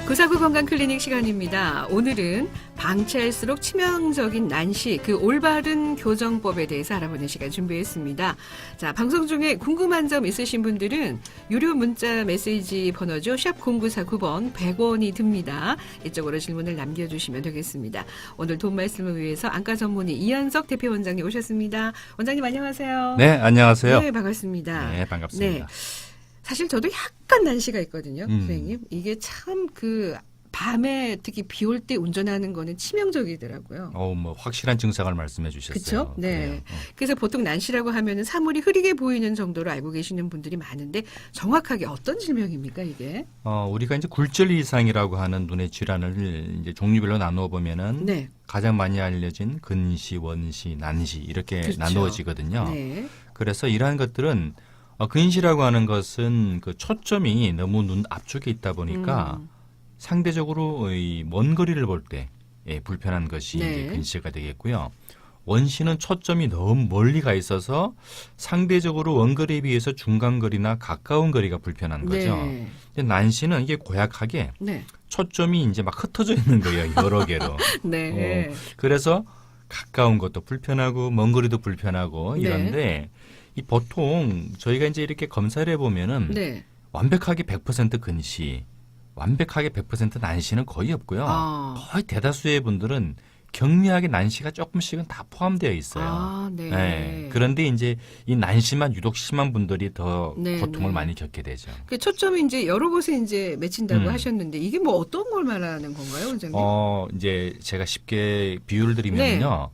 구사구 건강클리닉 시간입니다. 오늘은 방치할수록 치명적인 난시, 그 올바른 교정법에 대해서 알아보는 시간 준비했습니다. 자, 방송 중에 궁금한 점 있으신 분들은 유료 문자 메시지 번호죠. 샵 0949번 100원이 듭니다. 이쪽으로 질문을 남겨주시면 되겠습니다. 오늘 돈 말씀을 위해서 안과 전문의 이현석 대표 원장님 오셨습니다. 원장님 안녕하세요. 네, 안녕하세요. 네, 반갑습니다. 네, 반갑습니다. 네. 사실 저도 약간 난시가 있거든요, 선생님. 이게 참 밤에 특히 비 올 때 운전하는 거는 치명적이더라고요. 뭐 확실한 증상을 말씀해 주셨어요. 그렇죠? 네. 그래서 보통 난시라고 하면은 사물이 흐리게 보이는 정도로 알고 계시는 분들이 많은데 정확하게 어떤 질병입니까, 이게? 우리가 이제 굴절 이상이라고 하는 눈의 질환을 이제 종류별로 나누어 보면은 네. 가장 많이 알려진 근시, 원시, 난시 이렇게 그렇죠. 나누어지거든요. 네. 그래서 이러한 것들은 근시라고 하는 것은 그 초점이 너무 눈 앞쪽에 있다 보니까 상대적으로 이 먼 거리를 볼 때 불편한 것이 네. 이제 근시가 되겠고요. 원시는 초점이 너무 멀리 가 있어서 상대적으로 원거리에 비해서 중간거리나 가까운 거리가 불편한 거죠. 네. 근데 난시는 이게 고약하게 네. 초점이 이제 막 흩어져 있는 거예요. 여러 개로. 네. 그래서 가까운 것도 불편하고 먼 거리도 불편하고 이런데 이 보통 저희가 이제 이렇게 검사를 해보면은 네. 완벽하게 100% 근시, 완벽하게 100% 난시는 거의 없고요. 거의 대다수의 분들은 경미하게 난시가 조금씩은 다 포함되어 있어요. 네. 네. 그런데 이제 이 난시만 유독 심한 분들이 더 네, 고통을 네. 많이 겪게 되죠. 그 초점이 이제 여러 곳에 이제 맺힌다고 하셨는데 이게 뭐 어떤 걸 말하는 건가요, 원장님? 이제 제가 쉽게 비유를 드리면요.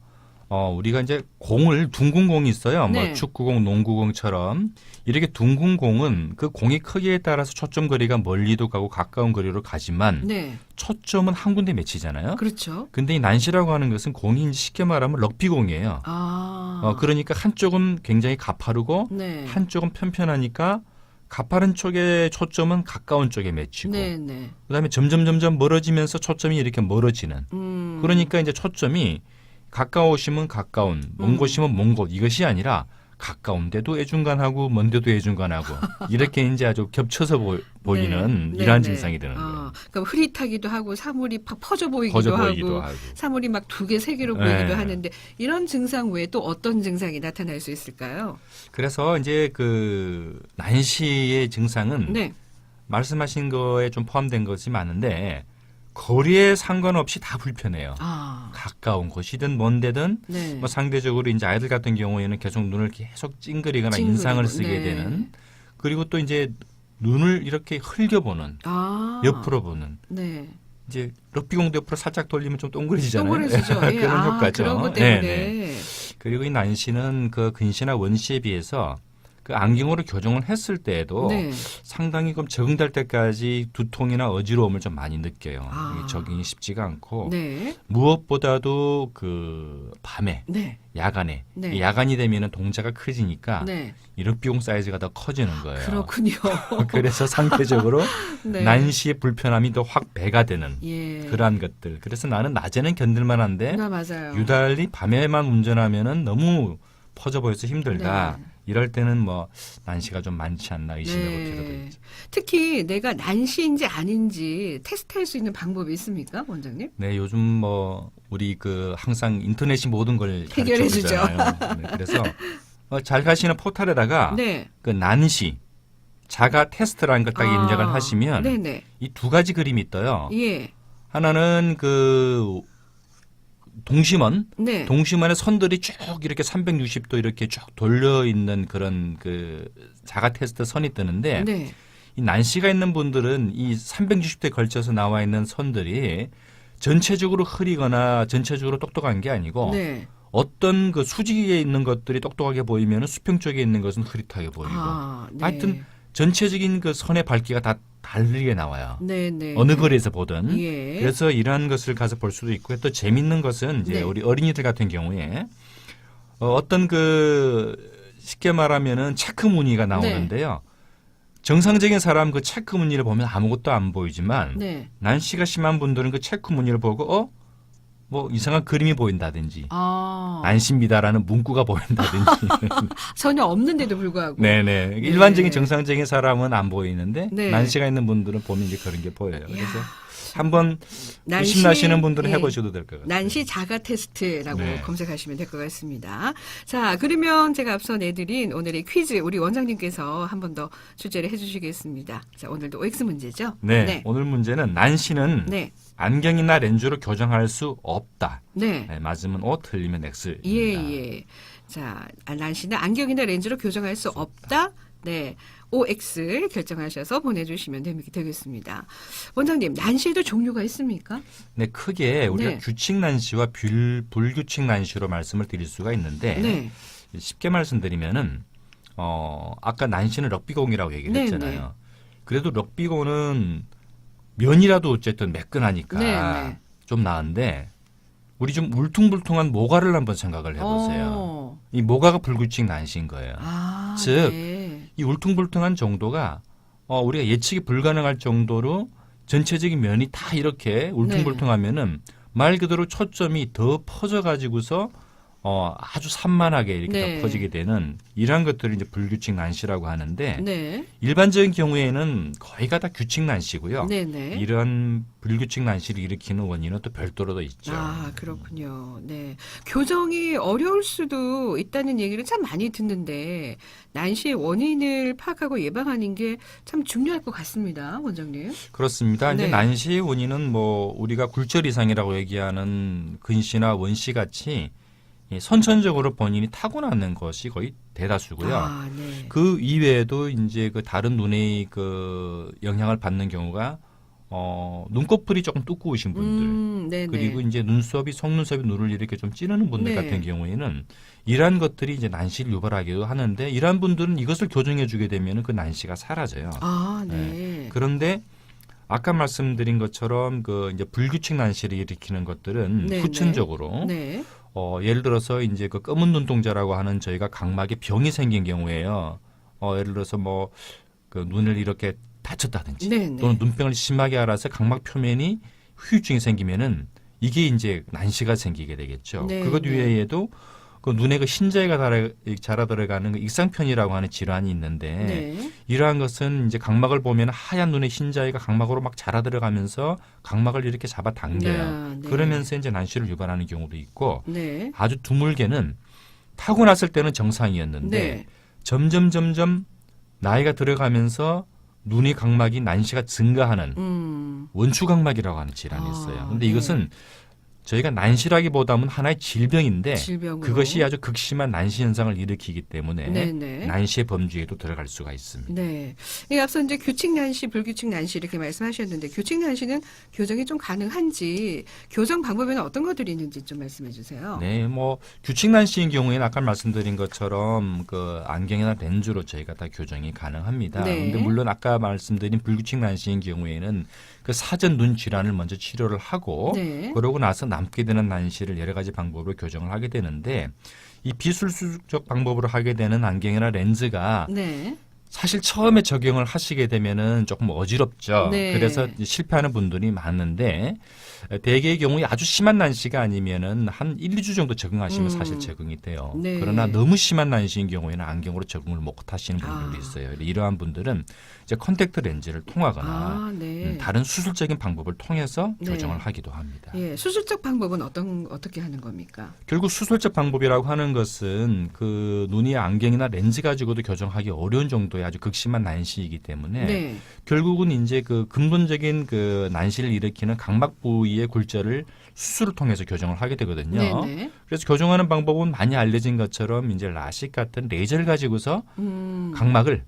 우리가 이제 공을 둥근 공이 있어요. 네. 뭐 축구공, 농구공처럼 이렇게 둥근 공은 그 공의 크기에 따라서 초점 거리가 멀리도 가고 가까운 거리로 가지만 네. 초점은 한 군데 맺히잖아요. 그렇죠. 근데 이 난시라고 하는 것은 공이 쉽게 말하면 럭비공이에요. 그러니까 한쪽은 굉장히 가파르고 네. 한쪽은 편편하니까 가파른 쪽의 초점은 가까운 쪽에 맺히고 네, 네. 그다음에 점점 멀어지면서 초점이 이렇게 멀어지는 그러니까 이제 초점이 가까우시면 가까운, 먼 곳이면 먼 곳 이것이 아니라 가까운 데도 애중간하고 먼 데도 애중간하고 이렇게 이제 아주 겹쳐서 보이는 네, 이러한 네. 증상이 되는 거예요. 그럼 흐릿하기도 하고 사물이 팍 퍼져 보이기도 하고 사물이 막 두 개, 세 개로 보이기도 네. 하는데 이런 증상 외에 또 어떤 증상이 나타날 수 있을까요? 그래서 이제 그 난시의 증상은 네. 말씀하신 거에 좀 포함된 것이 많은데 거리에 상관없이 다 불편해요. 가까운 곳이든 먼 데든 네. 뭐 상대적으로 이제 아이들 같은 경우에는 계속 눈을 계속 찡그리거나 인상을 쓰게 네. 되는 그리고 또 이제 눈을 이렇게 흘겨보는 옆으로 보는 네. 이제 럭비공도 옆으로 살짝 돌리면 좀 동그래지잖아요. 동그래지죠. 예. 그런 효과죠. 그런 것 때문에. 네. 그리고 이 난시는 그 근시나 원시에 비해서 그 안경으로 교정을 했을 때에도 네. 상당히 좀 적응될 때까지 두통이나 어지러움을 좀 많이 느껴요. 이게 적응이 쉽지가 않고 네. 무엇보다도 그 밤에 네. 야간에 네. 야간이 되면은 동자가 커지니까 네. 이 럭비공 사이즈가 더 커지는 거예요. 그렇군요. 그래서 상대적으로 네. 난시의 불편함이 더 확 배가 되는 예. 그러한 것들. 그래서 나는 낮에는 견딜만한데 맞아요. 유달리 밤에만 운전하면은 너무 퍼져 보여서 힘들다. 네. 이럴 때는 뭐 난시가 좀 많지 않나 의심해 볼 필요가 있죠. 특히 내가 난시인지 아닌지 테스트할 수 있는 방법이 있습니까, 원장님? 네, 요즘 뭐 우리 그 항상 인터넷이 모든 걸 해결해 주죠. 가르쳐주잖아요. 네, 그래서 잘 가시는 포털에다가 네. 그 난시 자가 테스트라는 걸 딱 입력을 하시면 네네. 이 두 가지 그림이 떠요. 예. 하나는 그 동심원, 네. 동심원의 선들이 쭉 이렇게 360도 이렇게 쭉 돌려 있는 그런 그 자가 테스트 선이 뜨는데 네. 이 난시가 있는 분들은 이 360도에 걸쳐서 나와 있는 선들이 전체적으로 흐리거나 전체적으로 똑똑한 게 아니고 네. 어떤 그 수직에 있는 것들이 똑똑하게 보이면 수평 쪽에 있는 것은 흐릿하게 보이고 네. 하여튼 전체적인 그 선의 밝기가 다 다르게 나와요. 네네. 어느 거리에서 보든. 예. 그래서 이러한 것을 가서 볼 수도 있고 또 재밌는 것은 이제 네. 우리 어린이들 같은 경우에 어떤 그 쉽게 말하면은 체크 무늬가 나오는데요. 정상적인 사람 그 체크 무늬를 보면 아무것도 안 보이지만 네. 난시가 심한 분들은 그 체크 무늬를 보고 뭐 이상한 그림이 보인다든지 아. 난시입니다라는 문구가 보인다든지 전혀 없는데도 불구하고. 네네 일반적인 정상적인 사람은 안 보이는데 네. 난시가 있는 분들은 보면 이제 그런 게 보여요. 그래서 이야. 한번 난시, 의심나시는 분들은 예. 해보셔도 될 것 같아요. 난시 자가 테스트라고 네. 검색하시면 될 것 같습니다. 자, 그러면 제가 앞서 내드린 오늘의 퀴즈 우리 원장님께서 한 번 더 출제를 해주시겠습니다. 자, 오늘도 OX 문제죠? 네, 오늘 문제는 난시는 네. 안경이나 렌즈로 교정할 수 없다. 네. 네, 맞으면 O, 틀리면 X입니다. 예. 자, 난시는 안경이나 렌즈로 교정할 수 없다. 네. OX 결정하셔서 보내주시면 되겠습니다. 원장님, 난시에도 종류가 있습니까? 네, 크게 우리가 네. 규칙 난시와 불규칙 난시로 말씀을 드릴 수가 있는데 네. 쉽게 말씀드리면은 아까 난시는 럭비공이라고 얘기를 네, 했잖아요. 네. 그래도 럭비공은 면이라도 어쨌든 매끈하니까 네. 좀 나은데 우리 좀 울퉁불퉁한 모가를 한번 생각을 해보세요. 이 모가가 불규칙 난시인 거예요. 아, 즉, 네. 이 울퉁불퉁한 정도가 우리가 예측이 불가능할 정도로 전체적인 면이 다 이렇게 울퉁불퉁하면은 말 그대로 초점이 더 퍼져가지고서 아주 산만하게 이렇게 네. 더 퍼지게 되는 이러한 것들을 이제 불규칙 난시라고 하는데 네. 일반적인 경우에는 거의가 다 규칙 난시고요. 네네. 이런 불규칙 난시를 일으키는 원인은 또 별도로 더 있죠. 아, 그렇군요. 네. 교정이 어려울 수도 있다는 얘기를 참 많이 듣는데, 난시의 원인을 파악하고 예방하는 게 참 중요할 것 같습니다, 원장님. 그렇습니다. 이제 네. 난시의 원인은 뭐 우리가 굴절 이상이라고 얘기하는 근시나 원시 같이 선천적으로 본인이 타고나는 것이 거의 대다수고요. 아, 네. 그 이외에도 이제 그 다른 눈의 그 영향을 받는 경우가 눈꺼풀이 조금 두꺼우신 분들 네네. 그리고 이제 눈썹이 속눈썹이 눈을 이렇게 좀 찌르는 분들 네. 같은 경우에는 이러한 것들이 이제 난시를 유발하기도 하는데 이러한 분들은 이것을 교정해 주게 되면 그 난시가 사라져요. 아, 네. 그런데 아까 말씀드린 것처럼 그 이제 불규칙 난시를 일으키는 것들은 네, 후천적으로 네. 예를 들어서 이제 그 검은 눈동자라고 하는 저희가 각막에 병이 생긴 경우에요. 예를 들어서 뭐 그 눈을 이렇게 다쳤다든지 네네. 또는 눈병을 심하게 앓아서 각막 표면이 후유증이 생기면은 이게 이제 난시가 생기게 되겠죠. 네, 그것 네. 외에도 그 눈에 그 흰자위가 자라 들어가는 그 익상편이라고 하는 질환이 있는데 네. 이러한 것은 이제 각막을 보면 하얀 눈의 흰자위가 각막으로 막 자라 들어가면서 각막을 이렇게 잡아 당겨요. 네. 그러면서 이제 난시를 유발하는 경우도 있고 네. 아주 드물게는 타고났을 때는 정상이었는데 네. 점점 나이가 들어가면서 눈의 각막이 난시가 증가하는 원추각막이라고 하는 질환이 있어요. 근데 네. 이것은 저희가 난시라기보다는 하나의 질병인데 질병으로. 그것이 아주 극심한 난시 현상을 일으키기 때문에 네네. 난시의 범주에도 들어갈 수가 있습니다. 네. 이 앞서 이제 규칙 난시, 불규칙 난시 이렇게 말씀하셨는데 규칙 난시는 교정이 좀 가능한지 교정 방법에는 어떤 것들이 있는지 좀 말씀해 주세요. 네, 뭐 규칙 난시인 경우에는 아까 말씀드린 것처럼 그 안경이나 렌즈로 저희가 다 교정이 가능합니다. 네. 그런데 물론 아까 말씀드린 불규칙 난시인 경우에는 그 사전 눈 질환을 먼저 치료를 하고 네. 그러고 나서 남게 되는 난시를 여러 가지 방법으로 교정을 하게 되는데 이 비술수적 방법으로 하게 되는 안경이나 렌즈가 네. 사실 처음에 적용을 하시게 되면은 조금 어지럽죠. 네. 그래서 실패하는 분들이 많은데 대개의 경우에 아주 심한 난시가 아니면은 한 1, 2주 정도 적응하시면 사실 적응이 돼요. 네. 그러나 너무 심한 난시인 경우에는 안경으로 적응을 못 하시는 분들도 아. 있어요. 이러한 분들은 이제 컨택트 렌즈를 통하거나 아, 네. 다른 수술적인 방법을 통해서 네. 교정을 하기도 합니다. 예, 수술적 방법은 어떻게 하는 겁니까? 결국 수술적 방법이라고 하는 것은 그 눈이 안경이나 렌즈 가지고도 교정하기 어려운 정도의 아주 극심한 난시이기 때문에 네. 결국은 이제 그 근본적인 그 난시를 일으키는 각막 부위의 굴절을 수술을 통해서 교정을 하게 되거든요. 네네. 그래서 교정하는 방법은 많이 알려진 것처럼 이제 라식 같은 레이저를 가지고서 각막을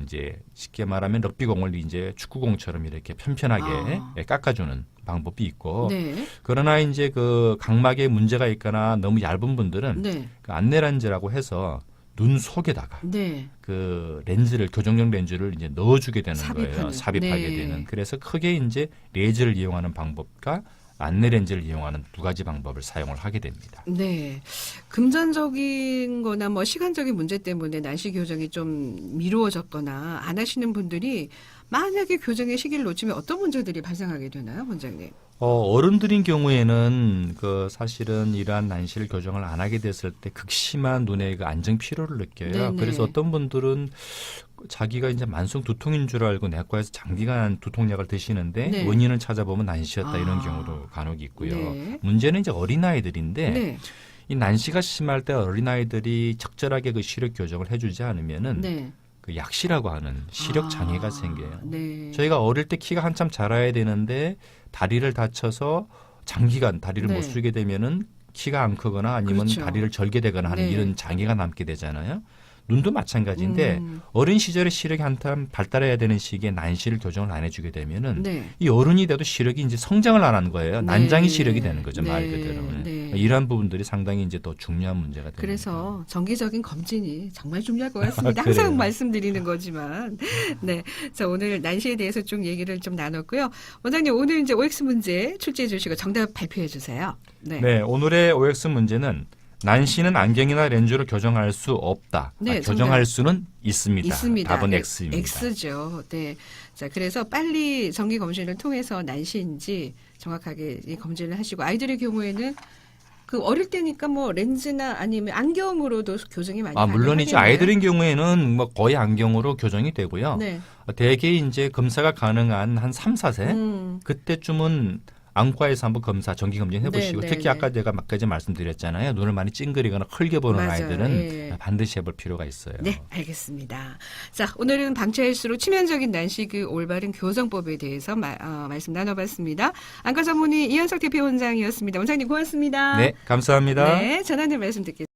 이제 쉽게 말하면 럭비공을 이제 축구공처럼 이렇게 편편하게 깎아주는 방법이 있고 네. 그러나 이제 그 각막에 문제가 있거나 너무 얇은 분들은 네. 그 안내란즈라고 해서 눈 속에다가 네. 그 렌즈를 교정용 렌즈를 이제 넣어주게 되는 삽입하는. 거예요. 삽입하게 네. 되는. 그래서 크게 이제 레이저를 이용하는 방법과 안내 렌즈를 이용하는 두 가지 방법을 사용을 하게 됩니다. 네. 금전적인 거나 뭐 시간적인 문제 때문에 난시 교정이 좀 미루어졌거나 안 하시는 분들이 만약에 교정의 시기를 놓치면 어떤 문제들이 발생하게 되나요, 원장님? 어른들인 경우에는 사실은 이러한 난시를 교정을 안 하게 됐을 때 극심한 눈의 그 안정 피로를 느껴요. 네네. 그래서 어떤 분들은 자기가 이제 만성 두통인 줄 알고 내과에서 장기간 두통약을 드시는데 네. 원인을 찾아보면 난시였다 이런 아. 경우도 간혹 있고요. 네. 문제는 이제 어린아이들인데 네. 이 난시가 심할 때 어린아이들이 적절하게 그 시력 교정을 해주지 않으면은 네. 그 약시라고 하는 시력 장애가 생겨요. 네. 저희가 어릴 때 키가 한참 자라야 되는데 다리를 다쳐서 장기간 다리를 네. 못 쓰게 되면은 키가 안 크거나 아니면 그렇죠. 다리를 절게 되거나 하는 네. 이런 장애가 남게 되잖아요. 눈도 마찬가지인데 어린 시절에 시력이 한참 발달해야 되는 시기에 난시를 교정을 안 해주게 되면은 네. 이 어른이 돼도 시력이 이제 성장을 안 하는 거예요. 난장이 네. 시력이 되는 거죠, 말 네. 그대로. 네. 이러한 부분들이 상당히 이제 더 중요한 문제가 됩니다. 그래서 정기적인 검진이 정말 중요할 것 같습니다. 그래요. 항상 말씀드리는 거지만. 네. 자, 오늘 난시에 대해서 좀 얘기를 좀 나눴고요. 원장님, 오늘 이제 OX 문제 출제해 주시고 정답 발표해 주세요. 네. 네, 오늘의 OX 문제는 난시는 안경이나 렌즈로 교정할 수 없다. 네, 교정할 수는 있습니다. 있습니다. 답은 X입니다. X죠. 네. 자, 그래서 빨리 정기 검진을 통해서 난시인지 정확하게 이 검진을 하시고 아이들의 경우에는 그 어릴 때니까 뭐 렌즈나 아니면 안경으로도 교정이 많이 물론이죠. 가능하겠네요. 아이들인 경우에는 뭐 거의 안경으로 교정이 되고요. 네. 대개 이제 검사가 가능한 한 3, 4세 그때쯤은 안과에서 한번 정기 검진 해보시고 네, 네, 특히 네. 아까 제가 몇 가지 말씀드렸잖아요. 눈을 많이 찡그리거나 흘게 보는 맞아요. 아이들은 예. 반드시 해볼 필요가 있어요. 네, 알겠습니다. 자, 오늘은 방치할수록 치명적인 난시 그 올바른 교정법에 대해서 말씀 나눠봤습니다. 안과 전문의 이현석 대표 원장이었습니다. 원장님 고맙습니다. 네, 감사합니다. 네, 전하는 말씀 듣겠습니다.